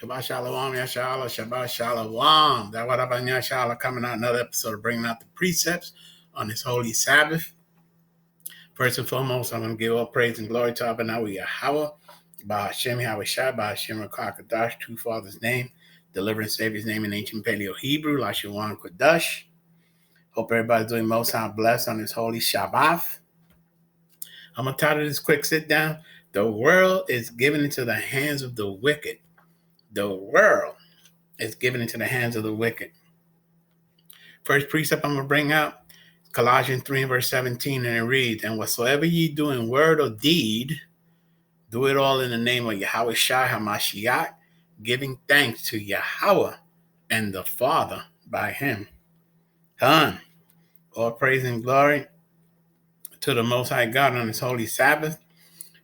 Shabbat Shalom, Yashala, Shabbat Shalom. That what up, Yashala, coming out another episode of bringing out the precepts on this holy Sabbath. First and foremost, I'm going to give all praise and glory to Abba Yahweh, by Hashem Yahushua, by Hashem Rakakadash, true Father's name, deliver and Savior's name in ancient Paleo Hebrew, Lashawan Kodash. Hope everybody's doing most high blessed on this holy Shabbat. I'm going to title this quick sit down. The world is given into the hands of the wicked. The world is given into the hands of the wicked. First precept I'm going to bring out, Colossians 3 verse 17, and it reads, and whatsoever ye do in word or deed, do it all in the name of Yahweh Shai HaMashiach, giving thanks to Yahweh and the Father by him. All praise and glory to the Most High God on this holy Sabbath.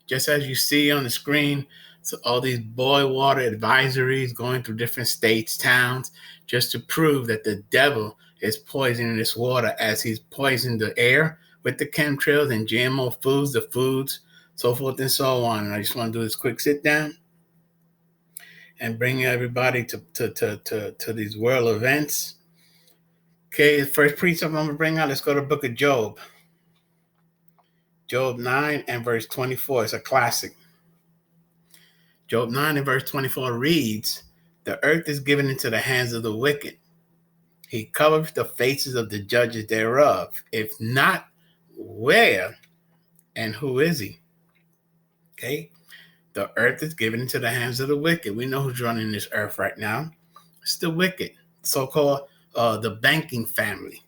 Just as you see on the screen, so all these boil water advisories going through different states, towns, just to prove that the devil is poisoning this water as he's poisoned the air with the chemtrails and GMO foods, the foods, so forth and so on. And I just want to do this quick sit down and bring everybody to these world events. Okay, the first precept I'm going to bring out, let's go to the book of Job. Job 9 and verse 24 is a classic. Job 9 and verse 24 reads, the earth is given into the hands of the wicked. He covers the faces of the judges thereof. If not, where and who is he? Okay. The earth is given into the hands of the wicked. We know who's running this earth right now. It's the wicked, so-called the banking family,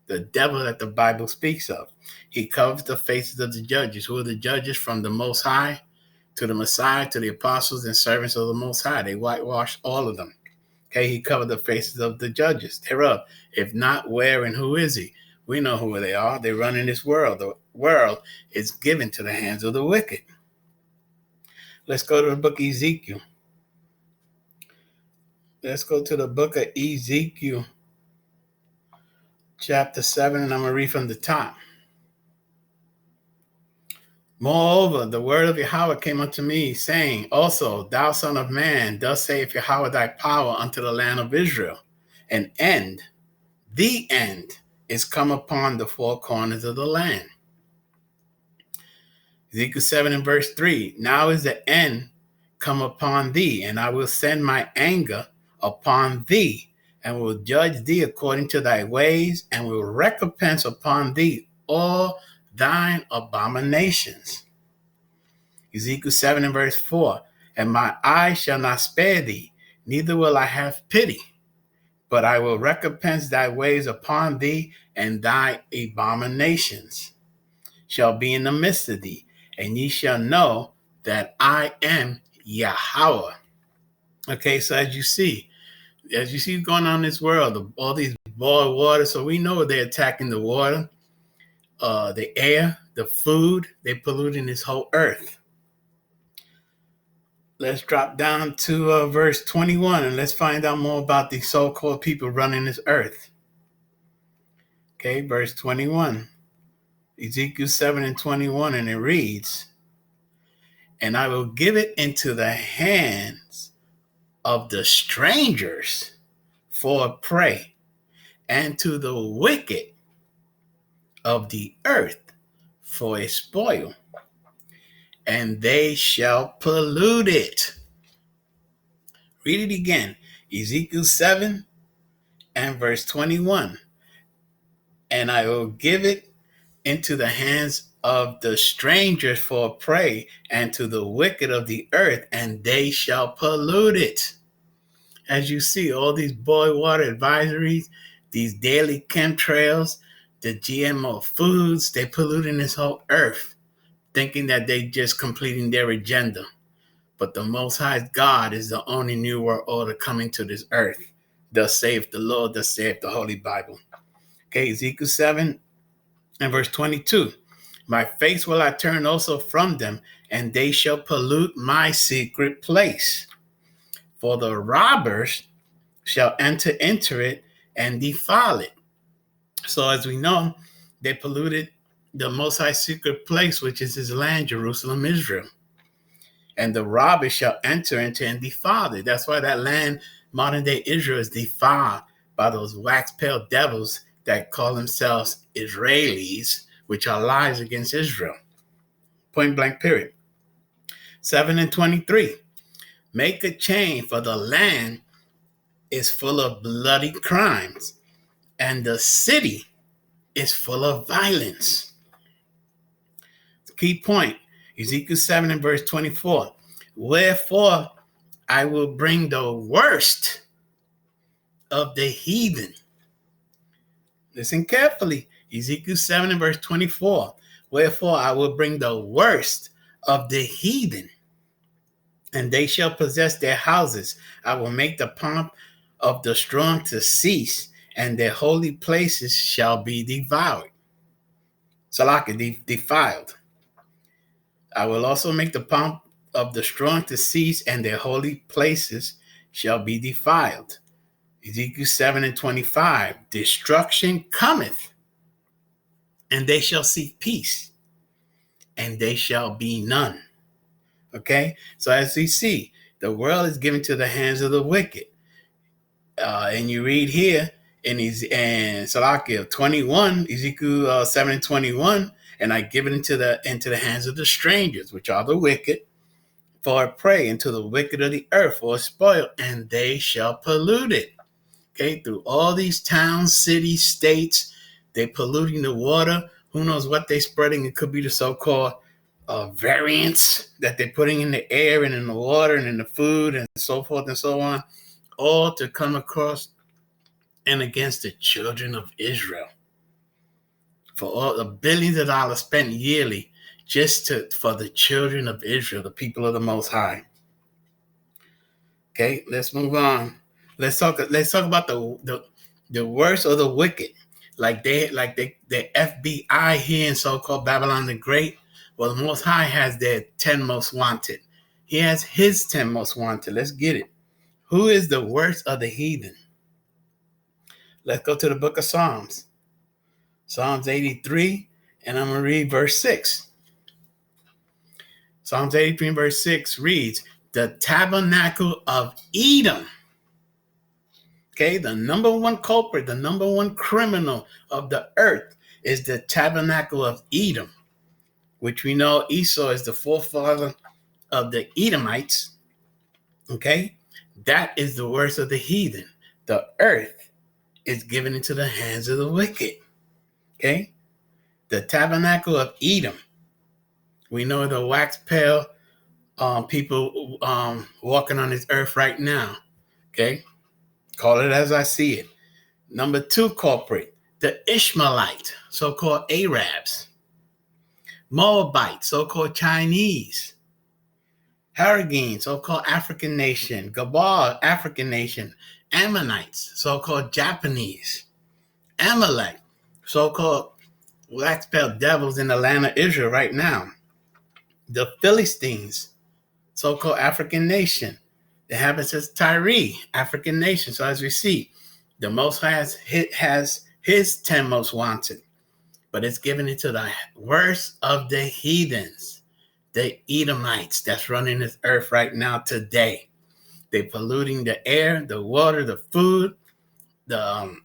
the devil that the Bible speaks of. He covers the faces of the judges. Who are the judges? From the Most High to the Messiah, to the apostles and servants of the Most High. They whitewashed all of them. Okay, he covered the faces of the judges thereof. If not, where and who is he? We know who they are. They run in this world. The world is given to the hands of the wicked. Let's go to the book of Ezekiel. Let's go to the book of Ezekiel, chapter 7, and I'm going to read from the top. Moreover, the word of Yahweh came unto me, saying, also, thou son of man, thus saith Yahweh thy power unto the land of Israel. An end, the end, is come upon the four corners of the land. Ezekiel 7 and verse 3, now is the end come upon thee, and I will send my anger upon thee, and will judge thee according to thy ways, and will recompense upon thee all thine abominations. Ezekiel 7 and verse 4, and my eye shall not spare thee, neither will I have pity, but I will recompense thy ways upon thee, and thy abominations shall be in the midst of thee, and ye shall know that I am Yahweh. Okay, so as you see going on in this world, all these boiled water, so we know they're attacking the water, the air, the food, they're polluting this whole earth. Let's drop down to verse 21 and let's find out more about these so-called people running this earth. Okay, verse 21. Ezekiel 7 and 21, and it reads, and I will give it into the hands of the strangers for a prey, and to the wicked of the earth for a spoil, and they shall pollute it. Read it again. Ezekiel 7 and verse 21. And I will give it into the hands of the strangers for a prey, and to the wicked of the earth, and they shall pollute it. As you see, all these boil water advisories, these daily chemtrails, the GMO foods, they polluting this whole earth, thinking that they just completing their agenda. But the Most High God is the only new world order coming to this earth. Thus saith the Lord, thus saith the Holy Bible. Okay, Ezekiel 7 and verse 22. My face will I turn also from them, and they shall pollute my secret place. For the robbers shall enter into it and defile it. So as we know, they polluted the Most High secret place, which is his land, Jerusalem, Israel. and the robbers shall enter into and defile it. That's why that land, modern day Israel, is defiled by those wax pale devils that call themselves Israelis, which are lies against Israel. Point blank, period. 7 and 23. Make a chain, for the land is full of bloody crimes, and the city is full of violence. Key point, Ezekiel 7 and verse 24. Wherefore I will bring the worst of the heathen. Listen carefully. Ezekiel 7 and verse 24. Wherefore I will bring the worst of the heathen, and they shall possess their houses. I will make the pomp of the strong to cease, and their holy places shall be devoured. Defiled. I will also make the pomp of the strong to cease, and their holy places shall be defiled. Ezekiel 7 and 25. Destruction cometh, and they shall seek peace, and they shall be none. Okay? So as we see, the world is given to the hands of the wicked. And you read here in Salakia 21, Ezekiel 7 and 21, and I give it into the hands of the strangers, which are the wicked, for a prey, into the wicked of the earth for a spoil, and they shall pollute it. Okay, through all these towns, cities, states, they're polluting the water. Who knows what they're spreading? It could be the so-called variants that they're putting in the air and in the water and in the food and so forth and so on, all to come across and against the children of Israel. For all the billions of dollars spent yearly just for the children of Israel, the people of the Most High. Okay, let's move on. Let's talk about the worst of the wicked. Like the FBI here in so-called Babylon the Great. Well, the Most High has their 10 most wanted. He has his 10 most wanted. Let's get it. Who is the worst of the heathen? Let's go to the book of Psalms. Psalms 83, and I'm going to read verse 6. Psalms 83 and verse 6 reads, the tabernacle of Edom. Okay, the number one culprit, the number one criminal of the earth is the tabernacle of Edom, which we know Esau is the forefather of the Edomites. Okay, that is the worst of the heathen. The earth is given into the hands of the wicked. Okay, the tabernacle of Edom. We know the wax pale people walking on this earth right now. Okay, call it as I see it. Number two culprit, the Ishmaelite, so-called Arabs. Moabite, so-called Chinese. Haragin, so-called African nation. Gabal, African nation. Ammonites, so-called Japanese. Amalek, so-called wax pale devils in the land of Israel right now. The Philistines, so-called African nation. The inhabitants of Tyre, African nation. So as we see, the Most High has his 10 most wanted, but it's given into the worst of the heathens, the Edomites that's running this earth right now today. They're polluting the air, the water, the food, the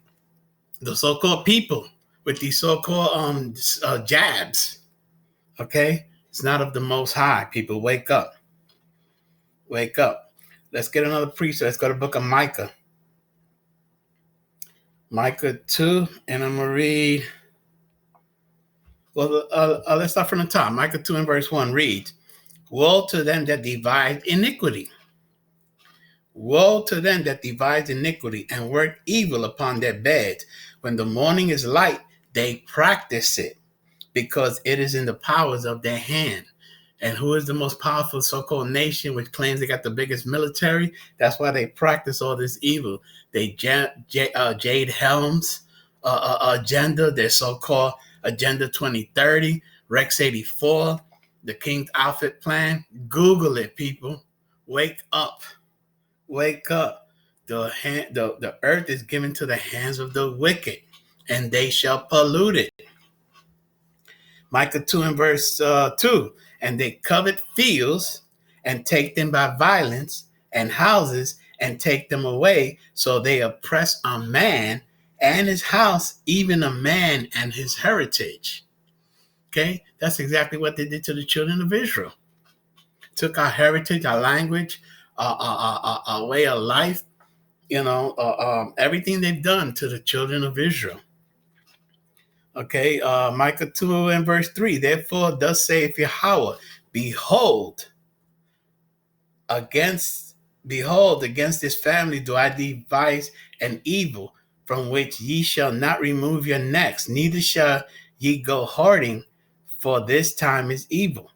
so-called people with these so-called jabs. Okay? It's not of the Most High. People, wake up. Wake up. Let's get another precept. Let's go to the book of Micah. Micah 2, and I'm going to read. Well, let's start from the top. Micah 2 and verse 1 reads, woe to them that devise iniquity. Woe to them that devise iniquity and work evil upon their beds. When the morning is light, they practice it, because it is in the powers of their hand. And who is the most powerful so-called nation which claims they got the biggest military? That's why they practice all this evil. They Jade Helms agenda, their so-called Agenda 2030, Rex 84, the King's Outfit Plan. Google it, people. Wake up. Wake up. The earth is given to the hands of the wicked, and they shall pollute it. Micah 2 and verse 2. And they covet fields and take them by violence, and houses and take them away. So they oppress a man and his house, even a man and his heritage. Okay, that's exactly what they did to the children of Israel. Took our heritage, our language, our way of life, everything they've done to the children of Israel. Okay, Micah 2 and verse 3. Therefore, thus saith Yahweh, behold, against this family do I devise an evil, from which ye shall not remove your necks, neither shall ye go hoarding, for this time is evil.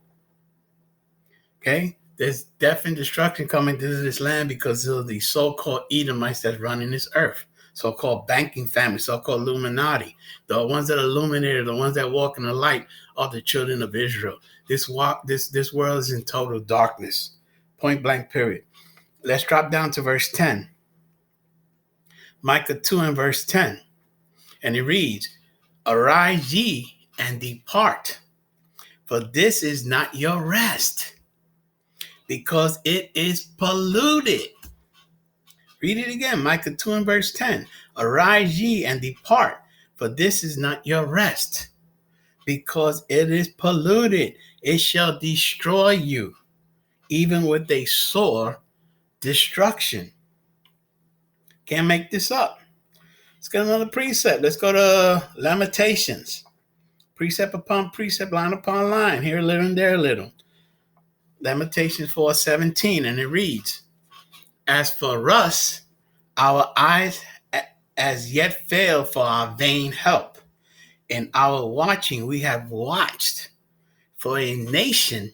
Okay, there's death and destruction coming to this land because of the so-called Edomites that's running this earth, so-called banking family, so-called Illuminati. The ones that are illuminated, the ones that walk in the light, are the children of Israel. This world is in total darkness. Point blank, period. Let's drop down to verse 10. Micah 2 and verse 10. And it reads, arise ye and depart, for this is not your rest, because it is polluted. Read it again, Micah 2 and verse 10. Arise ye and depart, for this is not your rest, because it is polluted. It shall destroy you, even with a sore destruction. Can't make this up. Let's get another precept. Let's go to Lamentations. Precept upon precept, line upon line. Here a little and there a little. Lamentations 4:17, and it reads, as for us, our eyes as yet fail for our vain help. In our watching, we have watched for a nation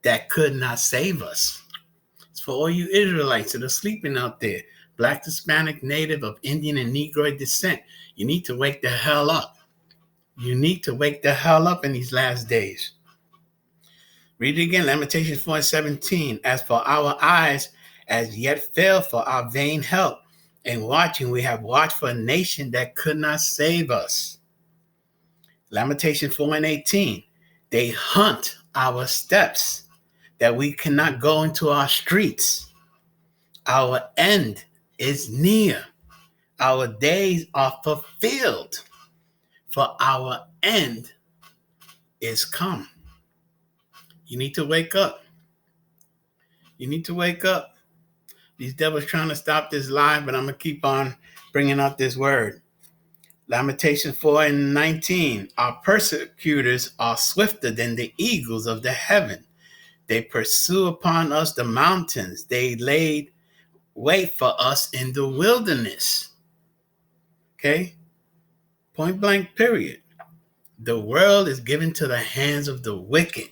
that could not save us. It's for all you Israelites that are sleeping out there, Black, Hispanic, Native, of Indian and Negroid descent. You need to wake the hell up. You need to wake the hell up in these last days. Read it again, Lamentations 4:17. As for our eyes as yet fail for our vain help, in watching we have watched for a nation that could not save us. Lamentation 4:18. They hunt our steps, that we cannot go into our streets. Our end is near. Our days are fulfilled, for our end is come. You need to wake up. You need to wake up. These devils trying to stop this live, but I'm going to keep on bringing out this word. Lamentation 4:19. Our persecutors are swifter than the eagles of the heaven. They pursue upon us the mountains. They laid wait for us in the wilderness. Okay? Point blank, period. The world is given to the hands of the wicked.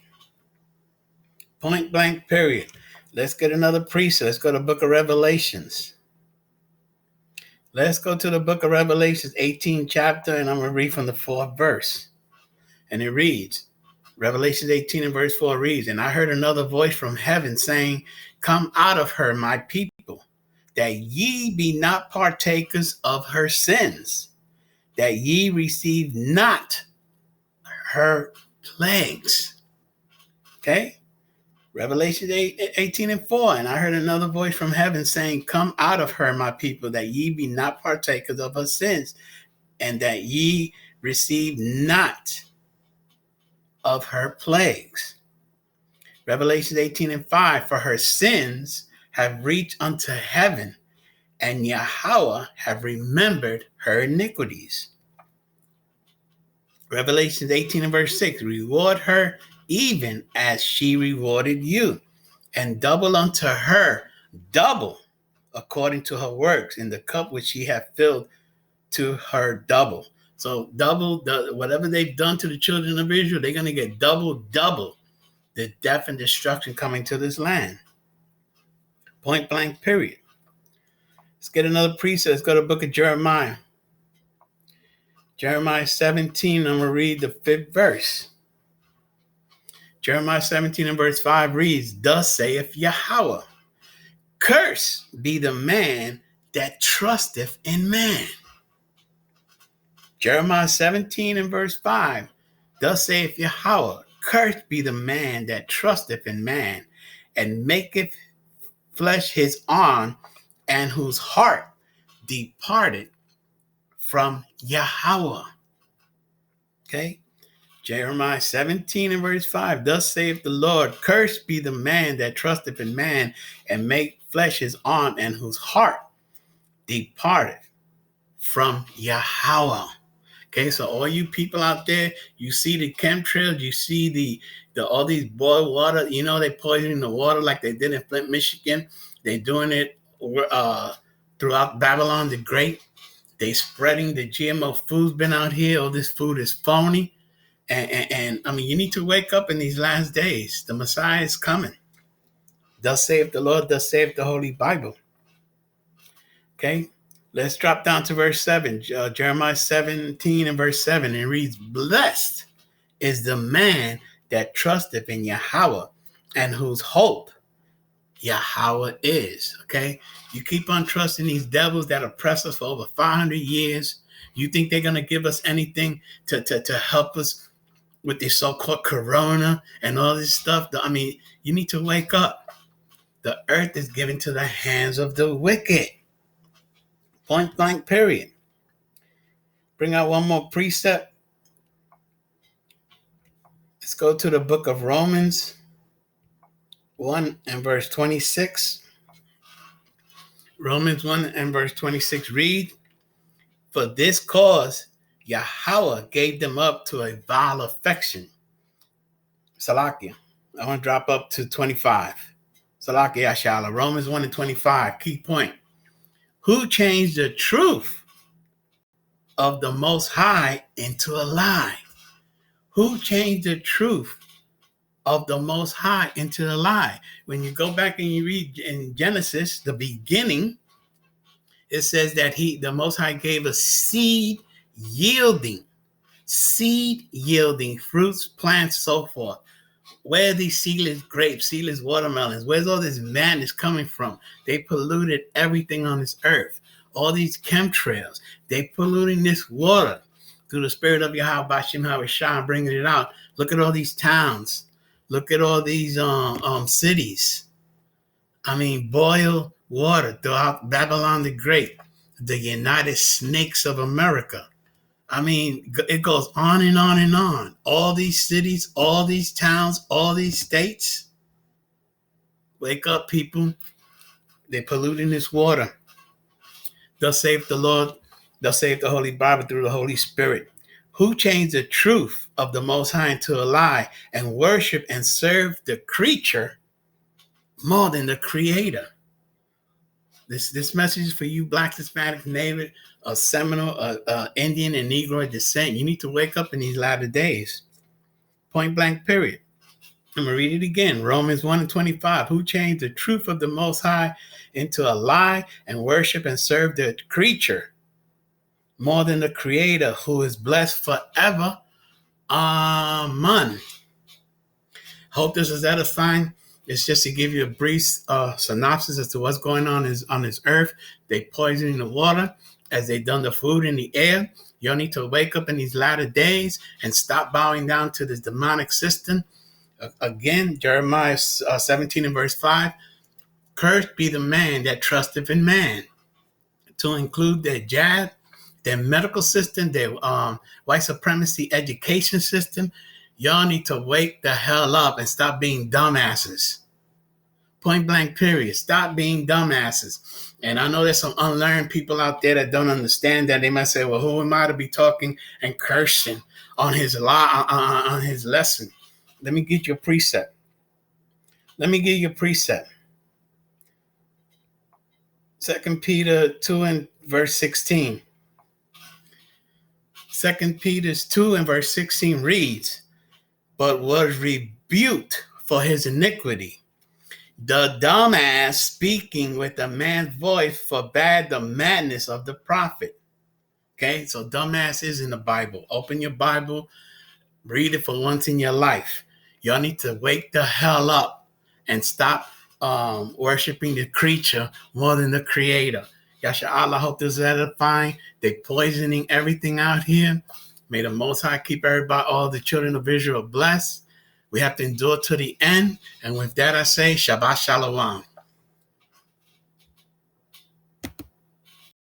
Point blank, period. Let's get another precept. Let's go to the book of Revelations. Let's go to the book of Revelations, 18th chapter, and I'm going to read from the 4th verse. And it reads, Revelation 18 and verse 4 reads, and I heard another voice from heaven saying, come out of her, my people, that ye be not partakers of her sins, that ye receive not her plagues. Okay? Revelation 18 and 4, and I heard another voice from heaven saying, come out of her, my people, that ye be not partakers of her sins, and that ye receive not of her plagues. Revelation 18 and 5, for her sins have reached unto heaven, and Yahweh have remembered her iniquities. Revelation 18 and verse 6, reward her even as she rewarded you, and double unto her double according to her works, in the cup which she hath filled to her double. So double, whatever they've done to the children of Israel, they're going to get double the death and destruction coming to this land. Point blank, period. Let's get another precept. Let's go to the book of Jeremiah. Jeremiah 17, I'm going to read the 5th verse. Jeremiah 17 and verse 5 reads, thus saith Yahweh, cursed be the man that trusteth in man. Jeremiah 17 and verse 5, thus saith Yahweh, cursed be the man that trusteth in man, and maketh flesh his arm, and whose heart departed from Yahweh. Okay. Jeremiah 17 and verse 5. Thus saith the Lord, cursed be the man that trusteth in man, and make flesh his arm, and whose heart departed from Yahweh. Okay, so all you people out there, you see the chemtrails, you see the all these boiled water, you know, they poisoning the water like they did in Flint, Michigan. They're doing it throughout Babylon the Great. They spreading the GMO food's been out here. All this food is phony. And I mean, you need to wake up in these last days. The Messiah is coming. Thus saith the Lord, thus saith the Holy Bible. Okay, let's drop down to verse 7. Jeremiah 17 and verse 7. It reads, blessed is the man that trusteth in Yahweh, and whose hope Yahweh is. Okay, you keep on trusting these devils that oppress us for over 500 years. You think they're going to give us anything to help us with this so-called corona and all this stuff? I mean, you need to wake up. The earth is given to the hands of the wicked. Point blank, period. Bring out one more precept. Let's go to the book of Romans 1 and verse 26. Romans 1 and verse 26 read, for this cause Yahweh gave them up to a vile affection. Salakia. I want to drop up to 25. Salakia Yashala. Romans 1 and 25. Key point. Who changed the truth of the Most High into a lie? Who changed the truth of the Most High into a lie? When you go back and you read in Genesis, the beginning, it says that the Most High gave us seed yielding fruits, plants, so forth. Where are these seedless grapes, seedless watermelons? Where's all this madness coming from? They polluted everything on this earth. All these chemtrails, they polluting this water through the spirit of Yahweh, Bashim Havashah, bringing it out. Look at all these towns. Look at all these cities. I mean, boil water throughout Babylon the Great, the United Snakes of America. I mean, it goes on and on and on. All these cities, all these towns, all these states. Wake up, people. They're polluting this water. Thus saith the Lord, thus saith the Holy Bible through the Holy Spirit. Who changed the truth of the Most High into a lie, and worship and serve the creature more than the Creator? This message is for you, Black, Hispanic, Native, Seminole, Indian, and Negro descent. You need to wake up in these latter days. Point blank, period. I'm going to read it again. Romans 1 and 25. Who changed the truth of the Most High into a lie, and worship and serve the creature more than the Creator, who is blessed forever. Amen. Hope this is edifying. It's just to give you a brief synopsis as to what's going on on this earth. They poisoning the water as they done the food in the air. Y'all need to wake up in these latter days and stop bowing down to this demonic system. Again, Jeremiah 17 and verse 5. Cursed be the man that trusteth in man. To include their jab, their medical system, their white supremacy education system. Y'all need to wake the hell up and stop being dumbasses. Point blank, period. Stop being dumbasses. And I know there's some unlearned people out there that don't understand that. They might say, well, who am I to be talking and cursing on his on his lesson? Let me get you a precept. Let me give you a precept. 2 Peter 2 and verse 16. 2 Peter 2 and verse 16 reads, but was rebuked for his iniquity. The dumbass speaking with a man's voice forbade the madness of the prophet. Okay, so dumbass is in the Bible. Open your Bible, read it for once in your life. Y'all need to wake the hell up and stop worshiping the creature more than the Creator. Yasha Allah, hope this is edifying. They're poisoning everything out here. May the Most High keep everybody, all the children of Israel blessed. We have to endure to the end. And with that, I say Shabbat Shalom.